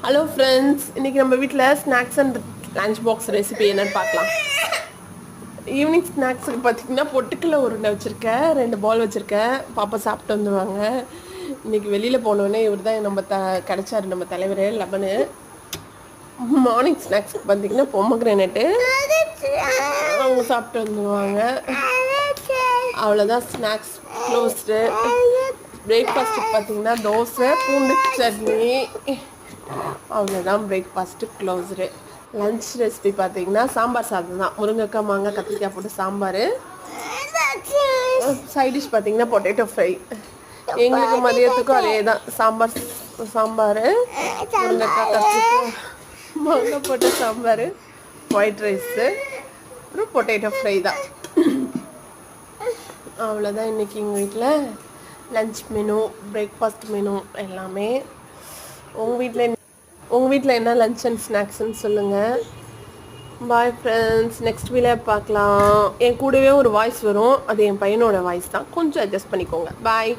Hello friends, இன்றைக்கி நம்ம வீட்டில் snacks and lunch box recipe என்னென்னு பார்க்கலாம். ஈவினிங் ஸ்நாக்ஸுக்கு பார்த்திங்கன்னா பொட்டுக்கடலை உருண்டை வச்சுருக்கேன், 2 பால் வச்சுருக்கேன். பாப்பா சாப்பிட்டு வந்துடுவாங்க. இன்றைக்கி வெளியில் போனோடனே இவர் தான் நம்ம கிடச்சார், நம்ம தலைவர் லெமனு. மார்னிங் ஸ்நாக்ஸுக்கு பார்த்திங்கன்னா பொமக்ரேனேட்டு அவங்க சாப்பிட்டு வந்துடுவாங்க. அவ்வளோதான், ஸ்நாக்ஸ் க்ளோஸ்டு. பிரேக்ஃபாஸ்ட்டுக்கு பார்த்திங்கன்னா தோசை, பூண்டு சட்னி, அவ்வளோதான். Breakfast closed. லன்ச் ரெசிபி பார்த்தீங்கன்னா சாம்பார் சாதம் தான். முருங்கைக்காய், மாங்காய், கத்திரிக்காய் போட்டு சாம்பார். சைட் டிஷ் பார்த்தீங்கன்னா பொட்டேட்டோ ஃப்ரை. எங்களுக்கு மதியத்துக்கும் அதே தான், சாம்பார் முருங்கைக்காய், கத்திரிக்காய், மாங்காய் போட்ட சாம்பார், ஒயிட் ரைஸு, அப்புறம் பொட்டேட்டோ ஃப்ரை தான். அவ்வளோதான் இன்றைக்கி எங்கள் வீட்டில் லன்ச் மெனு, பிரேக்ஃபாஸ்ட் மெனு எல்லாமே. உங்கள் வீட்டில் என்ன லன்ச் அண்ட் ஸ்நாக்ஸ்ன்னு சொல்லுங்கள். பாய் ஃப்ரெண்ட்ஸ், நெக்ஸ்ட் வீடியோவில் பார்க்கலாம். என் கூடவே ஒரு வாய்ஸ் வரும், அது என் பையனோட வாய்ஸ் தான், கொஞ்சம் அட்ஜஸ்ட் பண்ணிக்கோங்க. பாய்.